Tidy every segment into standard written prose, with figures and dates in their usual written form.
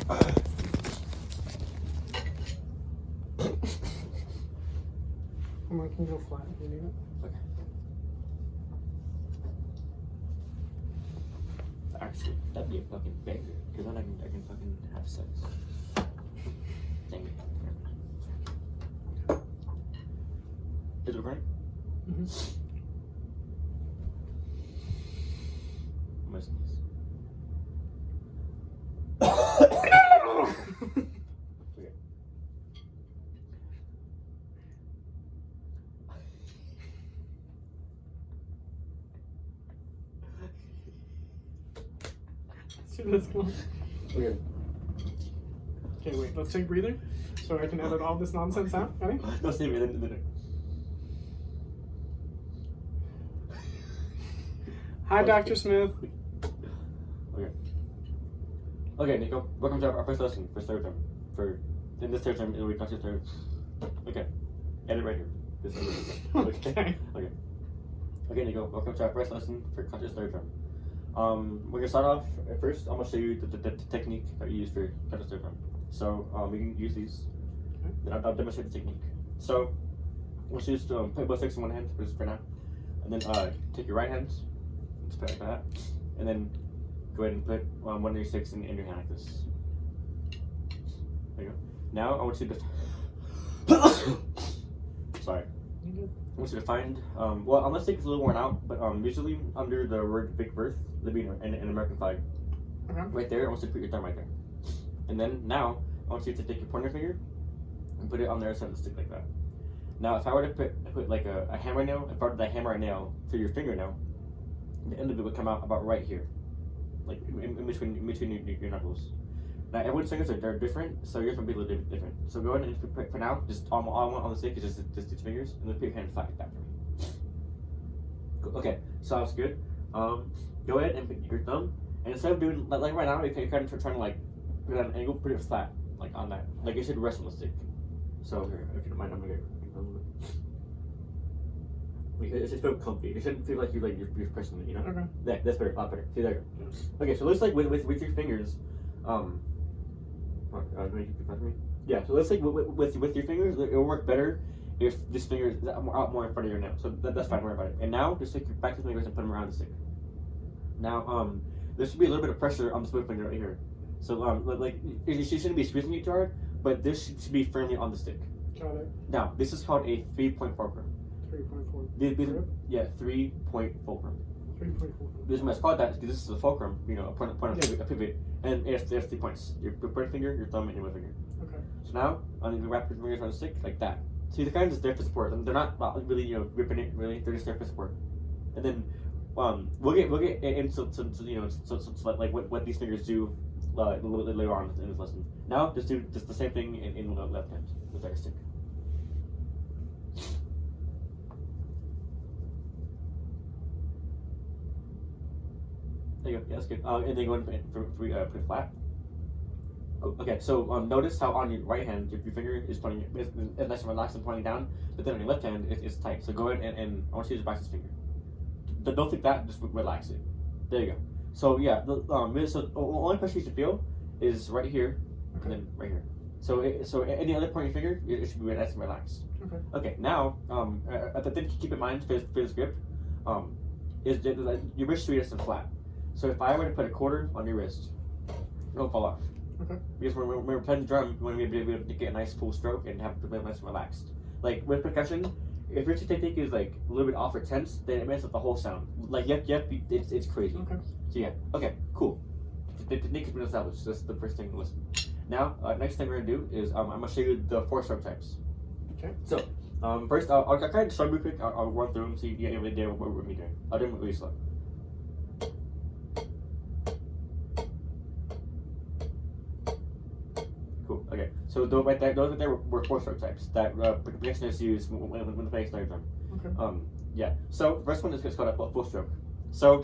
Come on, can you go flat if you need it? Okay. Actually, that'd be a fucking banger, because then I can fucking have sex. Dang it. Is it recording? Mm-hmm. I'm gonna sneeze. Okay. See what's going on. Okay. Okay, wait, let's take breathing so I can edit all this nonsense out. Ready? No, save it. Then. Hi, Dr. Smith. Okay. Okay, Nico. Welcome to our first lesson for third term. In this third term, it'll be conscious third. Okay. Edit right here. This is Okay. Okay. Okay, Nico. Welcome to our first lesson for conscious third term. We're gonna start off at first. I'm gonna show you the technique that we use for conscious third term. So we can use these. Then I'll demonstrate the technique. So let's just put both sticks in one hand for now, and then take your right hand. Just put it like that, and then go ahead and put one of your sticks in your hand like this. There you go. Now I want you to. Sorry. I want you to find. Well, on this stick it's a little worn out, but usually under the word Big Birth, there'll be an American flag. Okay. Right there. I want you to put your thumb right there, and then now I want you to take your pointer finger and put it on the other side of the stick like that. Now, if I were to put like a hammer nail, if I were to hammer a nail through your fingernail, the end of it would come out about right here, like in between your knuckles. Now, everyone's fingers are different, so yours might be a little different. So go ahead and put, for now, just all I want on the stick is just these fingers, and then put your hand flat like that for me. Cool. Okay, so that's good. Go ahead and put your thumb, and instead of doing like right now, you're kind of trying to like put it at an angle, put it flat, like on that, like it should rest on the stick. So here, if you don't mind, I'm gonna get a little bit. It should feel comfy. It shouldn't feel like you're pressing it, you know? Okay. Yeah, that's better, a lot better. See, there you go. Okay, so it looks like with your fingers, yeah, so let's say with your fingers, it will work better if this finger is out more in front of your nail. So that's fine, don't worry about it. And now, just take your back to the fingers and put them around the stick. Now, there should be a little bit of pressure on this middle finger right here. So, like, you shouldn't be squeezing it too hard, but this should be firmly on the stick. Got it. Now, this is called a 3-point fulcrum. 3.4. Yeah, 3-point fulcrum. 3.4. The reason why it's called that is because this is a fulcrum, you know, a point of a pivot, and there's 3 points: your pointer finger, your thumb, and your middle finger. Okay. So now, I'm gonna wrap your fingers around the stick like that. See, the kind just there for support. They're not really, you know, gripping it really. They're just there for support. And then, we'll get into you know, like what these fingers do a little bit later on in this lesson. Now, just do the same thing in the left hand with that stick. There you go. Yeah, that's good. And then go ahead and put it flat. Okay, so notice how on your right hand, your finger is pointing, it's nice and relaxed and pointing down, but then on your left hand, it's tight. So go ahead and I want you to back this finger. Don't think that, just relax it. There you go. So yeah, the only pressure you should feel is right here, and then right here. So any other point of your finger, it should be nice and relaxed. Okay. Okay, now, the thing to keep in mind for this grip, is that your wrist should be nice and flat. So if I were to put a quarter on your wrist, it won't fall off. Okay. Because when we're playing the drum, we want to be able to get a nice full stroke and have it nice and relaxed. Like with percussion, if your technique is like a little bit off or tense, then it messes up the whole sound. Like it's crazy. Okay. So yeah, okay, cool. The technique has been established. That's the first thing to listen. Now, next thing we're gonna do is I'm gonna show you the 4 stroke types. Okay. So first, I'll kind of show you real quick. I'll run through them so you get an idea of what we're doing. I'll do them really slow. Cool. Okay. So those right there were 4 stroke types that percussionists use when playing snare drum. Okay. Yeah. So the first one is called a full stroke. So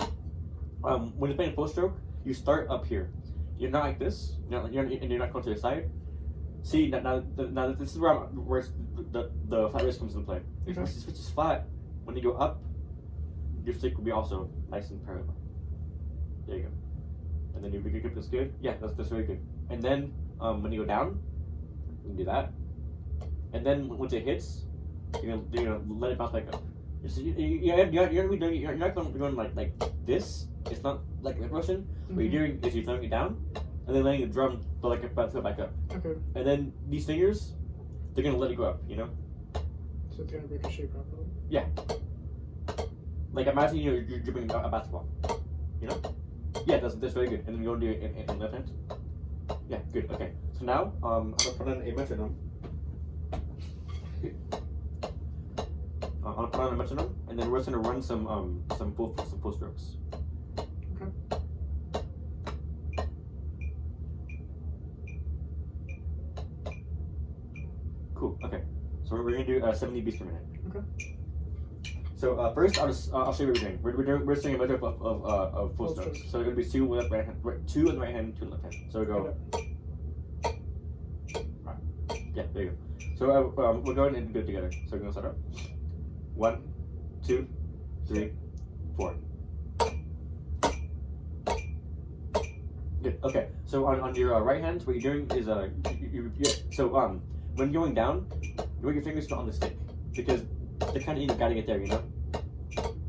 when you're playing full stroke, you start up here. You're not like this. You're not going to the side. See now this is where the flat wrist comes into play. If Okay. it's just flat, when you go up, your stick will be also nice and parallel. There you go. and then your finger grip is good. Yeah, that's very good. And then when you go down, you can do that. And then once it hits, you're gonna let it bounce back up. You're not going like this. It's not like a motion. What you're doing is you're throwing it down, and then letting the drum go back up. Okay. And then these fingers, they're gonna let it go up. You know. So it's gonna ricochet properly. Yeah. Like imagine you're dribbling a basketball. You know. Yeah, that's very good. And then you're gonna do it in left hand. Yeah, good. Okay. So now I'm gonna put on a metronome. I'm gonna put on a metronome, and then we're just gonna run some full strokes. Okay. Cool. Okay. So we're gonna do 70 beats per minute. Okay. So first, I'll show you what we're doing. We're doing a measure of full strokes. So it's gonna be 2 with the right hand, 2 with the right hand, 2 with the left hand. So we go. Right. Yeah, there you go. So we're going and do it together. So we're gonna start up. 1, 2, 3, 4. Good. Okay. So on your right hand, what you're doing is So when going down, you want your fingers on the stick because they're kind of guiding it there, you know.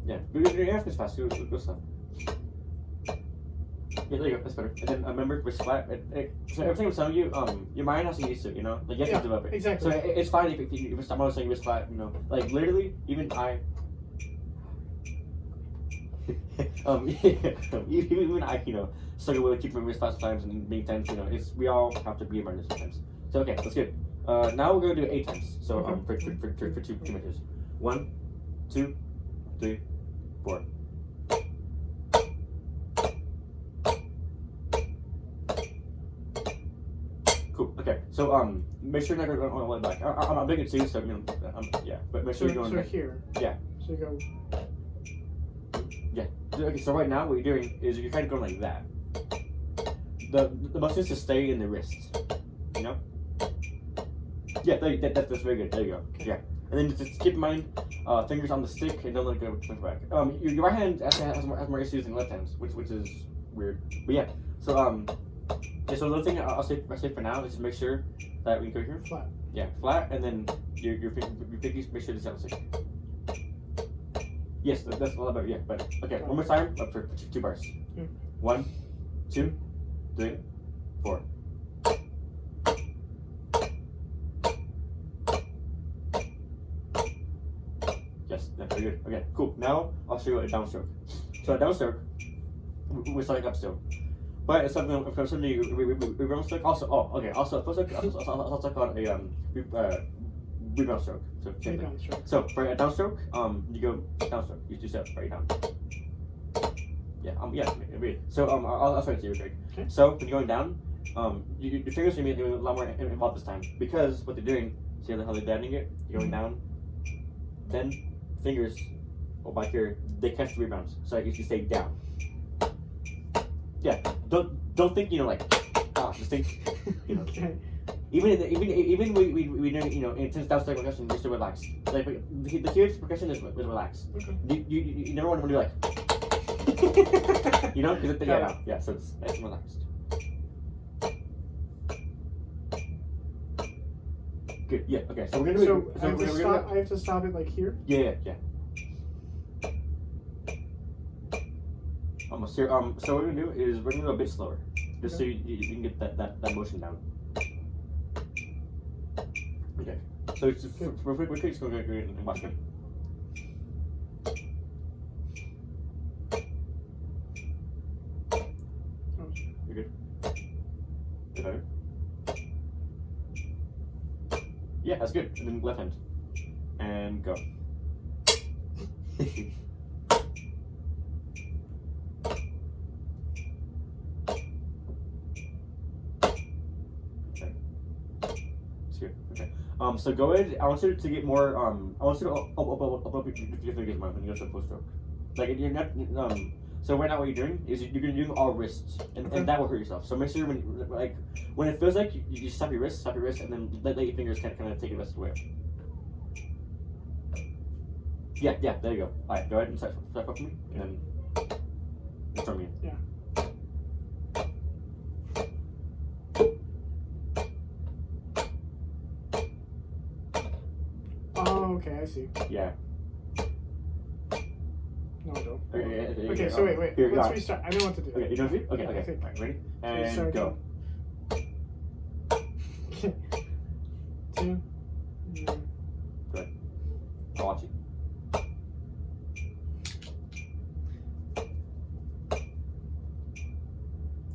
Yeah. Your hands fast. Go slow. Yeah, there you go. That's better. And then remember, wrist flat. So everything I'm telling you, your mind has to get used to it, you know. Like you have to develop it. Exactly. So it's fine if I'm always saying wrist flat, you know. Like literally, even I. Even I, you know, struggle with keeping my wrist flat sometimes and being tense. You know, we all have to be reminded sometimes. So okay, that's good. Now we're gonna do 8 times. So for 2 measures. 1, 2, 3, 4. Cool. Okay. So make sure you're not going on the way back. I'm doing it too, so you know, yeah. But make sure you're going. So here. Yeah. So you go. Yeah. Okay. So right now, what you're doing is you're kind of going like that. The motion is to stay in the wrist. You know. Yeah. That's very good. There you go. Yeah. And then just keep in mind, fingers on the stick and don't let it go back. Your right hand actually has more issues than left hand, which is weird. But yeah. So yeah, so the thing I'll say for now is to make sure that we go here. Flat. Yeah, flat, and then your fingers make sure to set the stick. Yes, that's a lot better. Yeah, better. Okay, one more time for 2 bars. 1, 2, 3, 4. Yes, that's very good. Okay, cool. Now I'll show you a downstroke. So a downstroke, we're starting up still. But it's something if something rebound stroke. Also, also first also called a rebound stroke. So same thing. So for a downstroke, you go downstroke. You do step right down. Yeah, yeah. So I'll show it to you, Greg. Okay. So when you're going down, your fingers are going to be a lot more involved this time because what they're doing. See how they're bending it? You're going down. Then fingers, back here, they catch the rebounds. So you stay down. Yeah, don't think, you know, like, just think, you know. Okay. Even we know, you know, intense downstroke percussion, just to relax. Like the key to percussion is relax. Okay. You never want to do like, you know, yeah, so it's nice and relaxed. Good. Yeah. Okay. So we're gonna do. So I have to stop it like here. Yeah. Almost here. So what we're gonna do is we're gonna go a bit slower, just so you can get that motion down. Okay. So it's we're just gonna go and watch me. You're good. Get better. Yeah, that's good. And then left hand. And go. Okay. So go ahead. I want you to get more. I want you to up your fingers more when you go to a full stroke. Like you're not. So right now, what you're doing is you're gonna do all wrists, and that will hurt yourself. So make sure when it feels like you stop your wrist, and then let your fingers kind of take the rest away. Yeah. There you go. All right, go ahead and start off for me, and then from me. Yeah. okay, I see. Yeah. No, I don't. Okay, So wait. Here, Let's go. restart. I know what to do. Okay, you know what to do? Okay, Yeah, I okay. think. Alright, ready? Restart And go. Two. Good. I'll watch you.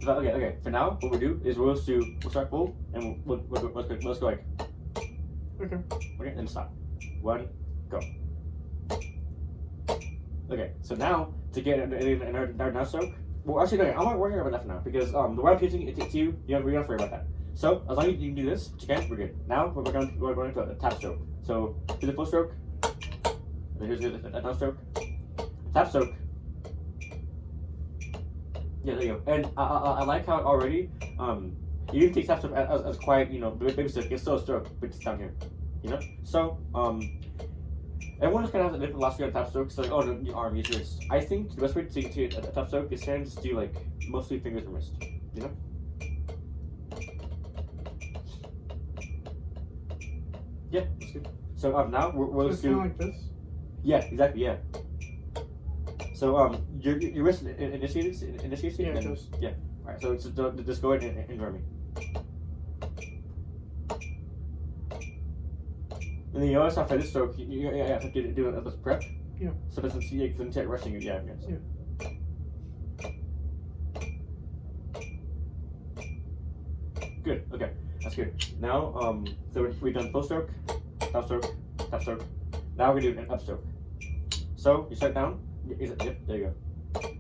So, okay. For now, what we'll do is we'll start full, and let's go like. Okay. Okay, then stop. 1, go. Okay, so now to get in our now soak. Well, actually, no, I'm not worrying about that for now because the way I'm teaching it to you, you don't have to worry about that. So as long as you can do this, which you can, we're good. Now we're going to a tap stroke. So do the full stroke. And then here's the down stroke. Tap stroke. Yeah, there you go. And I like how already you can take tap stroke as quiet, baby stroke. It's still a stroke, but it's down here. So everyone's kind of has a different philosophy on tap stroke. So like, oh, no, your arm, use your wrist. I think the best way to a tap stroke is to just do like mostly fingers and wrist. Yeah, that's good. So now we'll just do. kind of like this. Yeah, exactly. Yeah. So your wrist initiates. Yeah, and it does. Yeah. All right. So just go ahead and ignore me. And then you always have for this stroke. You have to do it as prep. Yeah. So it doesn't take rushing you. Yeah. Yes. Yeah. Good. Okay. That's good. Now so we've done full stroke, tap stroke, tap stroke. Now we're gonna do an up stroke. So you start down. Yep. There you go.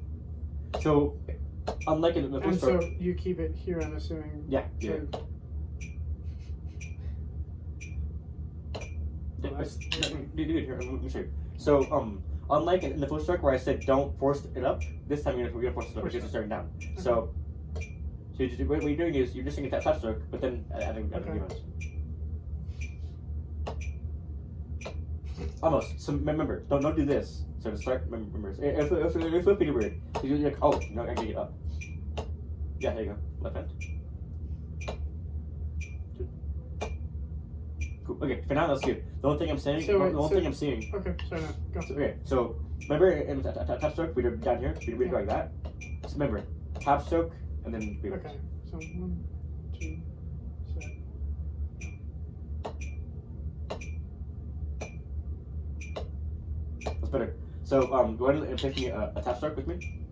So unlike in the full And stroke. so you keep it here, I'm assuming. Yeah. So Do it here. Let me show you. So unlike in the full stroke where I said don't force it up, this time we're gonna force it up because you're starting down. Okay. So what you're doing is you're just doing that tap stroke, but then adding rebounds. Almost. So remember, don't do this. So to start, remember, if it feels weird, you're like, oh, no, I gotta get up. Yeah, there you go. Left hand. Cool. Okay, for now that's good. The only thing I'm saying, So the only thing I'm seeing. Okay, sorry, no, go. Okay, so remember in tap stroke, we did down here, we did like that. So remember, tap stroke and then rebounds. Okay, so 1, 2, set. That's better. So go ahead and pick me a tap stroke with me.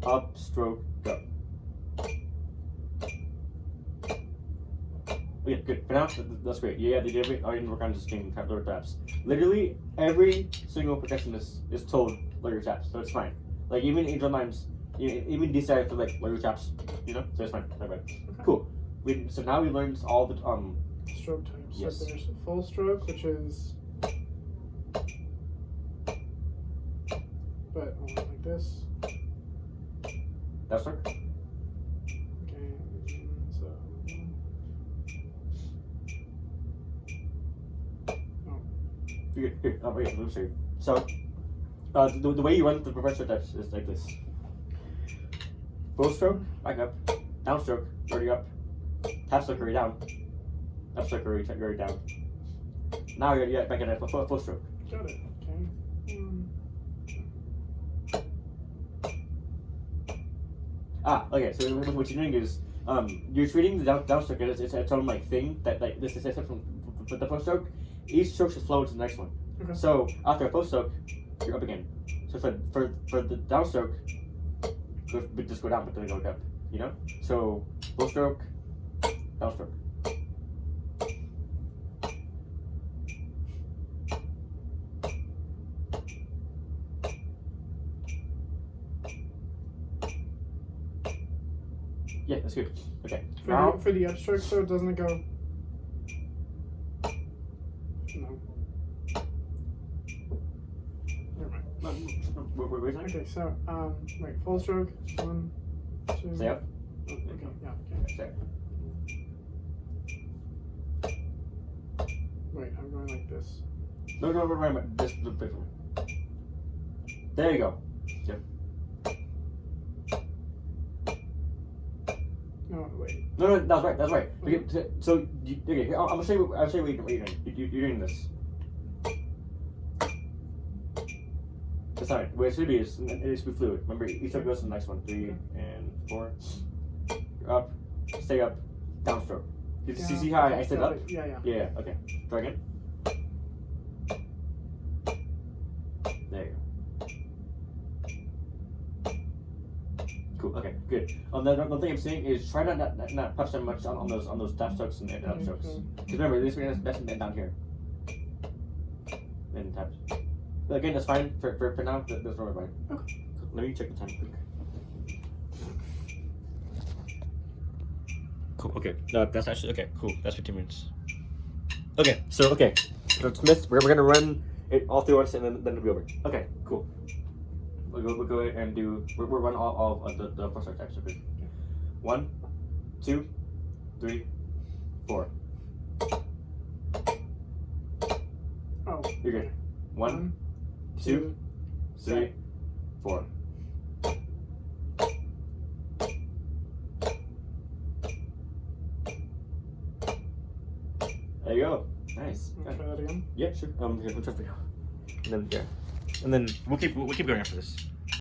Up, stroke, go. Okay, good. For now, that's great. Yeah, they did it. I didn't work on just getting lower taps. Literally, every single percussionist is told lower taps, so it's fine. Like even in drum lines, even decided to like lower taps, so it's fine. Okay. Cool. So now we learned all the Stroke types. Yes. So there's full stroke, which is, but only like this. tap stroke. Okay, so. Here, wait, let me show you. So, the way you run the professor types is like this. Full stroke, back up. Down stroke, already up. Tap stroke, already down. Up stroke, already down. Now you're back at a full stroke. Got it. Okay. So what you're doing is, you're treating the down stroke as its own like thing that like this is separate from the full stroke. Each stroke should flow to the next one. Okay. So after a full stroke, you're up again. So for the down stroke, just go down, but then go up. So full stroke, down stroke. Yeah, that's good. Okay. For the up stroke, so doesn't it go? No. Never mind. Where's that? Okay, so wait, full stroke. 1, 2. Stay up. Oh, okay, yeah. Okay. Stay. Wait, I'm going like this. No, right. Just the bit. There you go. Yep. No, wait. No, no, that was right. That's right. So, okay, here, I'll show you. I'll show you what you're doing. You're doing this. That's not right. What it should be is it should be fluid. Remember, each step goes to the next one. 3 and 4. Up, stay up, downstroke. You see how I stayed up? Yeah. Yeah. Okay. Try again. There you go. Cool. Okay. Good. The thing I'm saying is try not touch them much on those downstrokes and upstrokes. Because remember, this is best down here. And taps. But again, that's fine for now. That's not fine. Okay. Let me check the time quick. Cool. Okay. That's actually okay. Cool. That's 15 minutes. Okay. So Smith, we're gonna run it all through once, and then it'll be over. Okay. Cool. We'll go ahead and do. We'll run all of the first types. Okay. 1, 2, 3, 4. Oh. You're good. 1, 2, 3, 4. There you go. Nice. Try that again. Yeah, sure. Here, we'll try for you. And then and then we'll keep going after this.